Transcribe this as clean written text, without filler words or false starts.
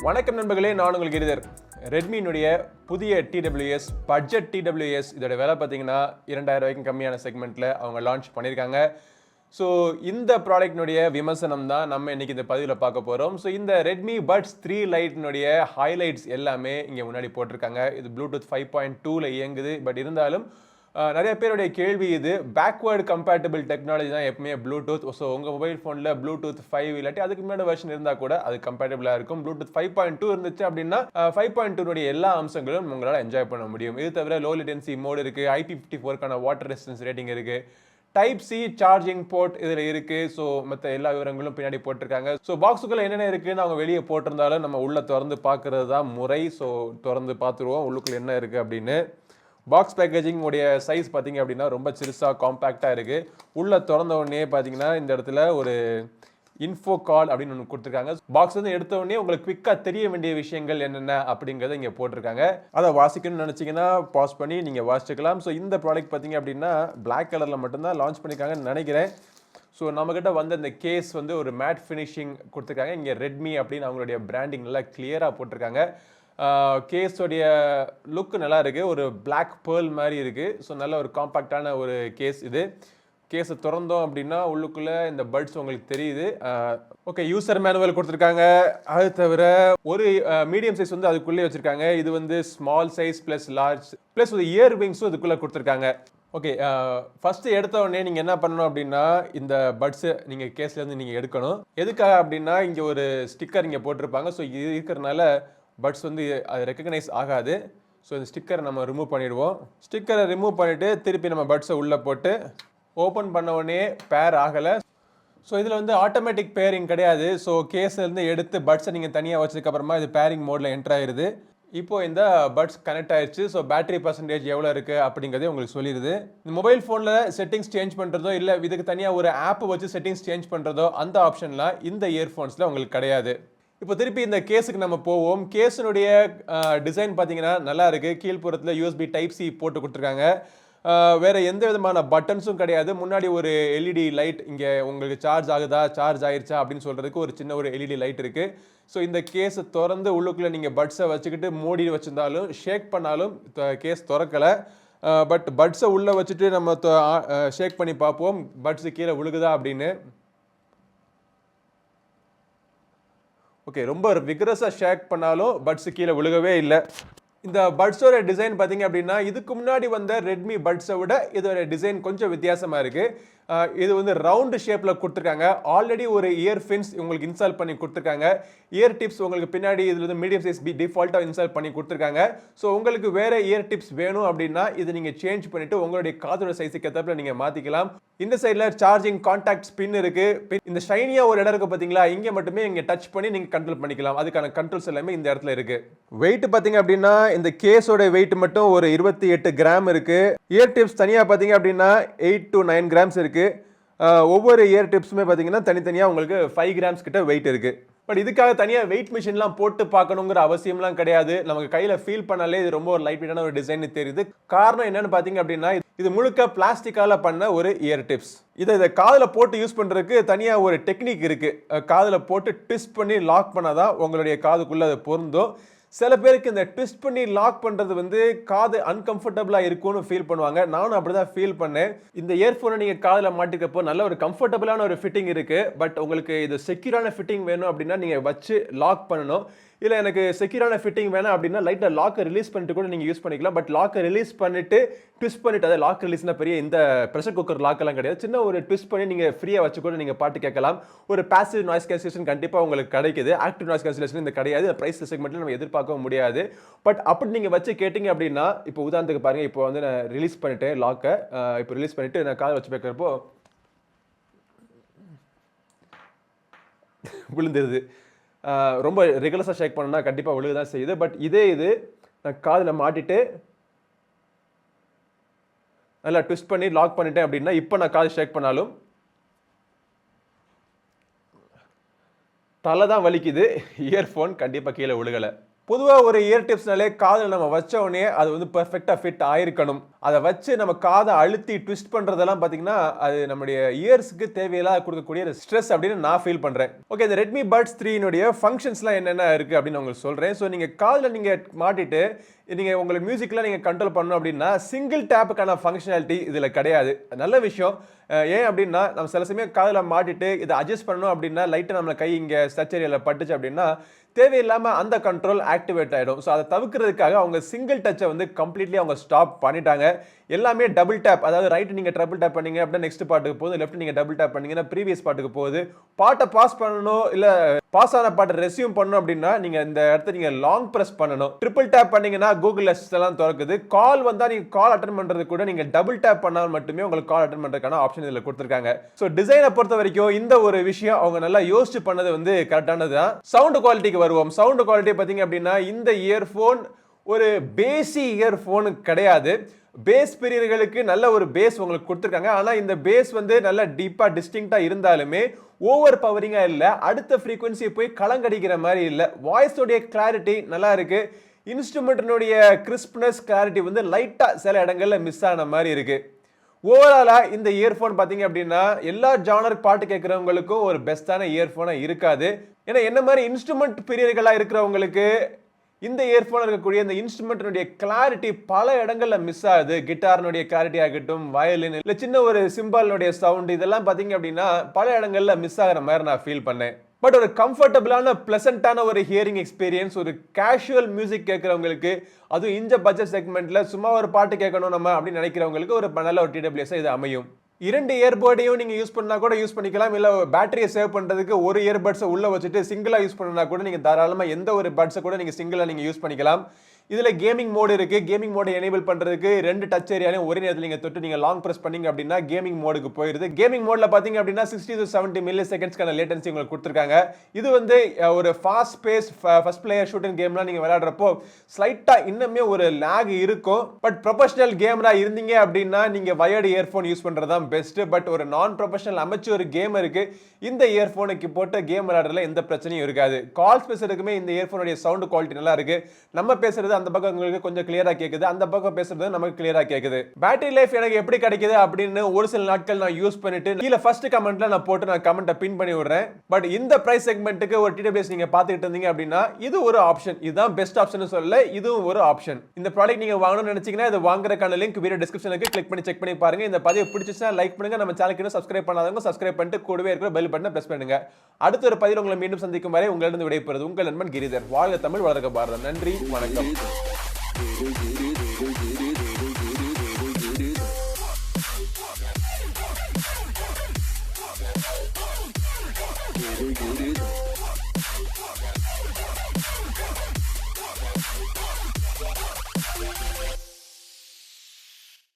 வணக்கம் நண்பர்களே, நான் உங்கள் கிரிதர். ரெட்மியினுடைய புதிய TWS பட்ஜெட் TWS இதோட விலை பார்த்தீங்கன்னா 2000 ரூபாய்க்கு கம்மியான செக்மெண்ட்டில் அவங்க லான்ச் பண்ணியிருக்காங்க. ஸோ இந்த ப்ராடக்ட்னுடைய விமர்சனம் தான் நம்ம இன்றைக்கி இந்த பதிவில் பார்க்க போகிறோம். ஸோ இந்த Redmi Buds 3 Liteனுடைய ஹைலைட்ஸ் எல்லாமே இங்கே முன்னாடி போட்டிருக்காங்க. இது ப்ளூடூத் 5.2ல் இயங்குது. பட் இருந்தாலும் நிறைய பேருடைய கேள்வி இது பேக்வேர்டு கம்பேட்டபிள் டெக்னாலஜி தான் எப்பவுமே ப்ளூடூத். ஸோ உங்கள் மொபைல் ஃபோனில் ப்ளூடூத் 5 இல்லாட்டி அதுக்கு முன்னாடி வெர்ஷன் இருந்தால் கூட அது கம்பேட்டபிளாக இருக்கும். ப்ளூடூத் 5.2 இருந்துச்சு அப்படின்னா 5.2 எல்லா அம்சங்களும் உங்களால் என்ஜாய் பண்ண முடியும். இது தவிர லோ லேட்டன்சி மோட் இருக்குது, IP54க்கான வாட்டர் ரெசிஸ்டன்ஸ் ரேட்டிங் இருக்குது, டைப் சி சார்ஜிங் போர்ட் இதில் இருக்குது. ஸோ மற்ற எல்லா விவரங்களும் பின்னாடி போட்டிருக்காங்க. ஸோ பாக்ஸுக்குள்ளே என்னென்ன இருக்குன்னு அவங்க வெளியே போட்டிருந்தாலும் நம்ம உள்ளே திறந்து பார்க்குறது தான் முறை. ஸோ திறந்து பார்த்துருவோம் உள்ளுக்குள்ளே என்ன இருக்குது அப்படின்னு. பாக்ஸ் பேக்கேஜிங் உடைய சைஸ் பார்த்தீங்க அப்படின்னா ரொம்ப சிறுசாக காம்பேக்டாக இருக்குது. உள்ளே திறந்த உடனே பார்த்தீங்கன்னா இந்த இடத்துல ஒரு இன்ஃபோ கார்டு அப்படின்னு ஒன்று கொடுத்துருக்காங்க. பாக்ஸ் வந்து எடுத்த உடனே உங்களுக்கு குவிக்காக தெரிய வேண்டிய விஷயங்கள் என்னென்ன அப்படிங்கிறத இங்கே போட்டிருக்காங்க. அதை வாசிக்கணும்னு நினச்சிங்கன்னா பாஸ் பண்ணி நீங்கள் வாசிச்சுக்கலாம். ஸோ இந்த ப்ராடக்ட் பார்த்தீங்க அப்படின்னா பிளாக் கலரில் மட்டும்தான் லான்ச் பண்ணியிருக்காங்கன்னு நினைக்கிறேன். ஸோ நம்மக்கிட்ட வந்து அந்த கேஸ் வந்து ஒரு மேட் ஃபினிஷிங் கொடுத்துருக்காங்க. இங்கே ரெட்மி அப்படின்னு அவங்களுடைய பிராண்டிங் நல்லா கிளியராக போட்டிருக்காங்க. கேஸோடைய லுக் நல்லா இருக்குது, ஒரு பிளாக் பேர்ல் மாதிரி இருக்குது. ஸோ நல்ல ஒரு காம்பேக்டான ஒரு கேஸ் இது. கேஸை திறந்தோம் அப்படின்னா உள்ளுக்குள்ளே இந்த பட்ஸ் உங்களுக்கு தெரியுது. ஓகே, யூசர் மேனுவல் கொடுத்துருக்காங்க. அது தவிர ஒரு மீடியம் சைஸ் வந்து அதுக்குள்ளே வச்சுருக்காங்க. இது வந்து small size plus large plus ஒரு இயர் விங்ஸும் இதுக்குள்ளே கொடுத்துருக்காங்க. ஓகே, ஃபஸ்ட்டு எடுத்த உடனே நீங்கள் என்ன பண்ணணும் அப்படின்னா இந்த பட்ஸை நீங்கள் கேஸ்லேருந்து நீங்கள் எடுக்கணும். எதுக்காக அப்படின்னா இங்கே ஒரு ஸ்டிக்கர் இங்கே போட்டிருப்பாங்க. ஸோ இது இருக்கிறதுனால பட்ஸ் வந்து அது ரெக்கக்னைஸ் ஆகாது. ஸோ இந்த ஸ்டிக்கரை நம்ம ரிமூவ் பண்ணிவிடுவோம். ஸ்டிக்கரை ரிமூவ் பண்ணிவிட்டு திருப்பி நம்ம பட்ஸை உள்ளே போட்டு ஓப்பன் பண்ண உடனே பேர் ஆகலை. ஸோ இதில் வந்து ஆட்டோமேட்டிக் பேரிங் கிடையாது. ஸோ கேஸ்லேருந்து எடுத்து பட்ஸை நீங்கள் தனியாக வச்சதுக்கப்புறமா இது பேரிங் மோடில் என்டர் ஆகிடுது. இப்போது இந்த பட்ஸ் கனெக்ட் ஆயிடுச்சு. ஸோ பேட்டரி பர்சன்டேஜ் எவ்வளோ இருக்குது அப்படிங்கிறதே உங்களுக்கு சொல்லிடுது. இந்த மொபைல் ஃபோனில் செட்டிங்ஸ் சேஞ்ச் பண்ணுறதோ இல்லை இதுக்கு தனியாக ஒரு ஆப்பை வச்சு செட்டிங்ஸ் சேஞ்ச் பண்ணுறதோ அந்த ஆப்ஷன்லாம் இந்த இயர்ஃபோன்ஸில் உங்களுக்கு கிடையாது. இப்போ திருப்பி இந்த கேஸுக்கு நம்ம போவோம். கேஸினுடைய டிசைன் பார்த்தீங்கன்னா நல்லா இருக்குது. கீழ்ப்புறத்தில் USB டைப் சி போட்டு கொடுத்துருக்காங்க. வேறு எந்த விதமான பட்டன்ஸும் கிடையாது. முன்னாடி ஒரு LED லைட், இங்கே உங்களுக்கு சார்ஜ் ஆகுதா சார்ஜ் ஆயிடுச்சா அப்படின்னு சொல்கிறதுக்கு ஒரு சின்ன ஒரு LED லைட் இருக்குது. ஸோ இந்த கேஸை திறந்து உள்ளுக்குள்ளே நீங்கள் பட்ஸை வச்சுக்கிட்டு மூடி வச்சுருந்தாலும் ஷேக் பண்ணாலும் கேஸ் திறக்கலை. பட் பட்ஸை உள்ளே வச்சுட்டு நம்ம ஷேக் பண்ணி பார்ப்போம் பட்ஸு கீழே விழுகுதா அப்படின்னு. ஓகே, ரொம்ப விக்ரஸாக ஷேக் பண்ணாலும் பட்ஸு கீழே விழுகவே இல்லை. இந்த பட்ஸோட டிசைன் பார்த்தீங்க அப்படின்னா இதுக்கு முன்னாடி வந்த ரெட்மி பட்ஸை விட இதோட டிசைன் கொஞ்சம் வித்தியாசமாக இருக்குது. இது வந்து ரவுண்டு ஷேப்பில் கொடுத்துருக்காங்க. ஆல்ரெடி ஒரு இயர் ஃபின்ஸ் உங்களுக்கு இன்ஸ்டால் பண்ணி கொடுத்துருக்காங்க. இயர் டிப்ஸ் உங்களுக்கு பின்னாடி இதில் வந்து மீடியம் சைஸ் டிஃபால்ட்டாக இன்ஸ்டால் பண்ணி கொடுத்துருக்காங்க. ஸோ உங்களுக்கு வேறு இயர் டிப்ஸ் வேணும் அப்படின்னா இது நீங்கள் சேஞ்ச் பண்ணிவிட்டு உங்களுடைய காதோட சைஸுக்கு ஏற்றப்பில் நீங்கள் மாற்றிக்கலாம். இந்த சைடில் சார்ஜிங் கான்டாக்ட் பின் இருக்குது. இந்த ஷைனியாக ஒரு இடம் இருக்குது பார்த்தீங்களா, இங்கே மட்டுமே இங்கே டச் பண்ணி நீங்கள் கண்ட்ரோல் பண்ணிக்கலாம். அதுக்கான கண்ட்ரோல்ஸ் எல்லாமே இந்த இடத்துல இருக்குது. வெயிட் பார்த்தீங்க அப்படின்னா இந்த கேஸோட வெயிட் மட்டும் ஒரு 28 கிராம் இருக்குது. இயர் டிப்ஸ் தனியாக பார்த்தீங்க அப்படின்னா 8 to 9 கிராம்ஸ் இருக்குது. ஒவ்வொரு இயர் டிப்ஸுமே பார்த்தீங்கன்னா தனித்தனியாக உங்களுக்கு 5 கிராம்ஸ் கிட்ட வெயிட் இருக்குது. பட் இதுக்காக தனியாக வெயிட் மிஷின்லாம் போட்டு பார்க்கணுங்கிற அவசியம்லாம் கிடையாது. நமக்கு கையில் ஃபீல் பண்ணாலே இது ரொம்ப ஒரு லைட் வெயிட்டான ஒரு டிசைன் தெரியுது. காரணம் என்னன்னு பார்த்தீங்க அப்படின்னா இது முழுக்க பிளாஸ்டிக்கால் பண்ண ஒரு இயர் டிப்ஸ். இதை காதில் போட்டு யூஸ் பண்ணுறதுக்கு தனியாக ஒரு டெக்னிக் இருக்குது. காதில் போட்டு ட்விஸ்ட் பண்ணி லாக் பண்ணாதான் உங்களுடைய காதுக்குள்ளே அது பொருந்தும். சில பேருக்கு இந்த ட்விஸ்ட் பண்ணி லாக் பண்ணுறது வந்து காது அன்கம்ஃபர்டபுளாக இருக்கும்னு ஃபீல் பண்ணுவாங்க. நானும் அப்படி தான் ஃபீல் பண்ணேன். இந்த இயர்ஃபோனை நீங்கள் காதில் மாட்டிக்கப்போ நல்ல ஒரு கம்ஃபர்டபுளான ஒரு ஃபிட்டிங் இருக்குது. பட் உங்களுக்கு இது செக்யூரான ஃபிட்டிங் வேணும் அப்படின்னா நீங்கள் வச்சு லாக் பண்ணணும். இல்லை எனக்கு செக்யூரான ஃபிட்டிங் வேணாம் அப்படின்னா லைட்டாக லாக்கை ரிலீஸ் பண்ணிட்டு கூட நீங்கள் யூஸ் பண்ணிக்கலாம். பட் லாக்கை ரிலீஸ் பண்ணிவிட்டு ட்விஸ்ட் பண்ணிவிட்டு அதை லாக் ரிலீஸ்னா பெரிய இந்த ப்ரெஷர் குக்கர் லாக்கெல்லாம் கிடையாது. சின்ன ஒரு ட்விஸ்ட் பண்ணி நீங்கள் ஃப்ரீயாக வச்சு கூட நீங்கள் பாட்டு கேட்கலாம். ஒரு பாசிவ் நாய்ஸ் கேன்சலேஷன் கண்டிப்பாக உங்களுக்கு கிடைக்குது. ஆக்டிவ் நாய்ஸ் கேன்சலேஷன் இந்த கிடையாது. ப்ரைஸ் செக்மெண்ட்டில் நம்ம எதிர்பார்க்கவும் முடியாது. பட் அப்படி நீங்கள் வச்சு கேட்டிங்க அப்படின்னா இப்போ உதாரணத்துக்கு பாருங்கள், இப்போ வந்து நான் ரிலீஸ் பண்ணிவிட்டு லாக்கை இப்போ ரிலீஸ் பண்ணிவிட்டு நான் காதை வச்சு பார்க்குறப்போ விழுந்துருது. ரொம்ப ரெகுலஸாக ஷேக் பண்ணணும்னா கண்டிப்பாக விழுக தான் செய்யுது. பட் இது நான் காதில் மாட்டிட்டு நல்லா ட்விஸ்ட் பண்ணி லாக் பண்ணிட்டேன் அப்படின்னா இப்போ நான் காது ஷேக் பண்ணாலும் தலை தான் வலிக்குது. இயர்ஃபோன் கண்டிப்பாக கீழே விழுகலை. பொதுவாக ஒரு இயர் டிப்ஸ்னாலே காதில் நம்ம வச்ச உடனே அது வந்து பெர்ஃபெக்டாக ஃபிட் ஆயிருக்கணும். அதை வச்சு நம்ம காதை அழுத்தி ட்விஸ்ட் பண்றதெல்லாம் பாத்தீங்கன்னா அது நம்மளுடைய இயர்ஸ்க்கு தேவையில்லாத கொடுக்கக்கூடிய ஸ்ட்ரெஸ் அப்படின்னு நான் ஃபீல் பண்றேன். ஓகே, இந்த Redmi Buds 3 னுடைய ஃபங்க்ஷன்ஸ்லாம் என்னென்ன இருக்கு அப்படின்னு உங்களுக்கு சொல்றேன். ஸோ நீங்க காதில் நீங்க மாட்டிட்டு நீங்க உங்களோட மியூசிக்ல நீங்க கண்ட்ரோல் பண்ணணும் அப்படின்னா சிங்கிள் டேப்புக்கான ஃபங்க்ஷனாலிட்டி இதுல கிடையாது. நல்ல விஷயம். ஏன் அப்படின்னா நம்ம சில சமயம் காதில் மாட்டிட்டு இதை அட்ஜஸ்ட் பண்ணணும் அப்படின்னா லைட்டாக நம்மள கை இங்கே ஸ்டச் ஏரியாவில் பட்டுச்சு அப்படின்னா தேவையில்லாமல் அந்த கண்ட்ரோல் ஆக்டிவேட் ஆகிடும். ஸோ அதை தவிர்க்கிறதுக்காக அவங்க சிங்கிள் டச்சை வந்து கம்ப்ளீட்லி அவங்க ஸ்டாப் பண்ணிட்டாங்க. எல்லாமே டபுள் டேப், அதாவது ரைட் நீங்கள் டபுள் டேப் பண்ணீங்க அப்படின்னா நெக்ஸ்ட் பாட்டுக்கு போகுது, லெஃப்ட் நீங்கள் டபுள் டேப் பண்ணீங்கன்னா ப்ரீவியஸ் பாட்டுக்கு போகுது. பாட்டை பாஸ் பண்ணணும் இல்லை பாஸ் ஆன பாட்டை ரெஸ்யூம் பண்ணணும் அப்படின்னா நீங்கள் இந்த இடத்த நீங்கள் லாங் ப்ரெஸ் பண்ணணும். ட்ரிபிள் டேப் பண்ணீங்கன்னா கூகுள் அசிஸ்டன்ட் எல்லாம் திறக்குது. கால் வந்தால் நீங்கள் கால் அட்டன் பண்ணுறது கூட நீங்கள் டபுள் டேப் பண்ணால் மட்டுமே உங்களுக்கு கால் அட்டன் பண்ணுறதுக்கான ஆப்ஷன் இதில் கொடுத்துருக்காங்க. ஸோ டிசைனை பொறுத்த வரைக்கும் இந்த ஒரு விஷயம் அவங்க நல்லா யோசிச்சு பண்ணது வந்து கரெக்டானது தான். சவுண்ட் குவாலிட்டிக்கு வருவோம். சவுண்ட் குவாலிட்டி பார்த்தீங்க அப்படின்னா இந்த இயர்ஃபோன் ஒரு பேசி இயர்ஃபோன் கிடையாது. பேஸ் பிரியர்களுக்கு நல்ல ஒரு பேஸ் உங்களுக்கு கொடுத்துருக்காங்க. ஆனால் இந்த பேஸ் வந்து நல்ல டீப்பாக டிஸ்டிங்டாக இருந்தாலுமே ஓவர் பவரிங்காக இல்லை, அடுத்த ஃப்ரீக்வன்சியை போய் கலங்கடிக்கிற மாதிரி இல்லை. வாய்ஸோடைய கிளாரிட்டி நல்லா இருக்கு. இன்ஸ்ட்ருமெண்ட்டினுடைய கிறிஸ்ப்னஸ் கிளாரிட்டி வந்து லைட்டாக சில இடங்களில் மிஸ் ஆன மாதிரி இருக்கு. ஓவராலா இந்த இயர்ஃபோன் பார்த்தீங்க அப்படின்னா எல்லா ஜானர் பாட்டு கேட்குறவங்களுக்கும் ஒரு பெஸ்ட்டான இயர்ஃபோனாக இருக்காது. ஏன்னா என்ன மாதிரி இன்ஸ்ட்ருமெண்ட் பிரியர்களாக இருக்கிறவங்களுக்கு இந்த இயர்ஃபோன் இருக்கக்கூடிய இந்த இன்ஸ்ட்ருமெண்ட்டினுடைய கிளாரிட்டி பல இடங்களில் மிஸ் ஆகுது. கிட்டாரினுடைய கிளாரிட்டி ஆகட்டும், வயலின் இல்லை சின்ன ஒரு சிம்பாலினுடைய சவுண்ட், இதெல்லாம் பார்த்தீங்க அப்படின்னா பல இடங்களில் மிஸ் ஆகிற மாதிரி நான் ஃபீல் பண்ணேன். பட் ஒரு கம்ஃபர்டபுளான பிளசண்டான ஒரு ஹியரிங் எக்ஸ்பீரியன்ஸ், ஒரு கேஷுவல் மியூசிக் கேட்குறவங்களுக்கு, அதுவும் இந்த பட்ஜெட் செக்மெண்ட்ல சும்மா ஒரு பாட்டு கேட்கணும் நம்ம அப்படின்னு நினைக்கிறவங்களுக்கு ஒரு நல்ல ஒரு TWS இது அமையும். 2 இயர்பட்டையும் நீங்க யூஸ் பண்ணா கூட யூஸ் பண்ணிக்கலாம். இல்ல பேட்டரியை சேவ் பண்றதுக்கு ஒரு இயர்பட்ஸை உள்ள வச்சுட்டு சிங்கிளா யூஸ் பண்ணா கூட நீங்க தாராளமா எந்த ஒரு பட்ஸை கூட நீங்க சிங்கிளா நீங்க யூஸ் பண்ணிக்கலாம். இதுல கேமிங் மோட் இருக்கு. கேமிங் மோட் எனேபிள் பண்றதுக்கு 2 டச் ஏரியாலையும் ஒரே நேரத்தில் நீங்க தொட்டு நீங்க லாங் பிரஸ் பண்ணீங்க அப்படின்னா கேமிங் மோடுக்கு போயிருது. கேமிங் மோட்ல பாத்தீங்க அப்படின்னா 60 to 70 மில்லி செகண்ட்ஸ்க்கான லேட்டன்சி உங்களுக்கு கொடுத்துருக்காங்க. இது வந்து ஒரு fast base first player shooting கேம்லாம் நீங்க விளையாடுறப்போ ஸ்லைட்டா இன்னுமே ஒரு லேக் இருக்கும். பட் ப்ரொஃபஷனல் கேமரா இருந்தீங்க அப்படின்னா நீங்க வயர்டு இயர்ஃபோன் யூஸ் பண்றதுதான் பெஸ்ட். பட் ஒரு நான் ப்ரொஃபஷனல் அமெச்சூர் கேமருக்கு இந்த இயர்ஃபோனுக்கு போட்டு கேம் விளையாடுறதுல எந்த பிரச்சனையும் இருக்காது. கால்ஸ் பேசுறதுக்குமே இந்த இயர்ஃபோனுடைய சவுண்ட் குவாலிட்டி நல்லா இருக்கு. நம்ம பேசுறது அந்த பக்கம் உங்களுக்கு கொஞ்சம் கிளியரா கேக்குது, அந்த பக்கம் பேசுறது நமக்கு கிளியரா கேக்குது. பேட்டரி லைஃப் எனக்கு எப்படி கிடைக்குது அப்படின்னு ஒரு சில நாட்கள் நான் யூஸ் பண்ணிட்டு கீழ ஃபர்ஸ்ட் கமெண்ட்ல நான் போட்டு நான் கமெண்ட்டை பின் பண்ணி விடுறேன். பட் இந்த பிரைஸ் செக்மெண்ட்டுக்கு ஒரு TWS நீங்க பாத்துக்கிட்டு இருந்தீங்க அப்படின்னா இது ஒரு ஆப்ஷன். இதுதான் பெஸ்ட் ஆப்ஷன் சொல்லல, இதுவும் ஒரு ஆப்ஷன். இந்த ப்ராடக்ட் நீங்க வாங்கணும்னு நினைச்சீங்கன்னா இது வாங்குறதுக்கான லிங்க் வீடியோ டிஸ்கிரிப்ஷனுக்கு கிளிக் பண்ணி செக் பண்ணி பாருங்க. இந்த பதிவு பிடிச்சிச்சுன்னா லைக் பண்ணுங்க. நம்ம சேனலுக்கு இன்னும் சப்ஸ்கிரைப் பண்ணாதவங்க சப்ஸ்கிரைப் பண்ணிட்டு கூடவே இருக்கிற பெல் பட்டனை பிரஸ் பண்ணுங்க. அடுத்த ஒரு பதிவில் உங்களை மீண்டும் சந்திக்கும் வரை உங்களிடம் விடைபெறுவது உங்கள் நண்பன் கிரிதர். வாழ்க தமிழ், வளர்க பாரதம். நன்றி, வணக்கம். Giri.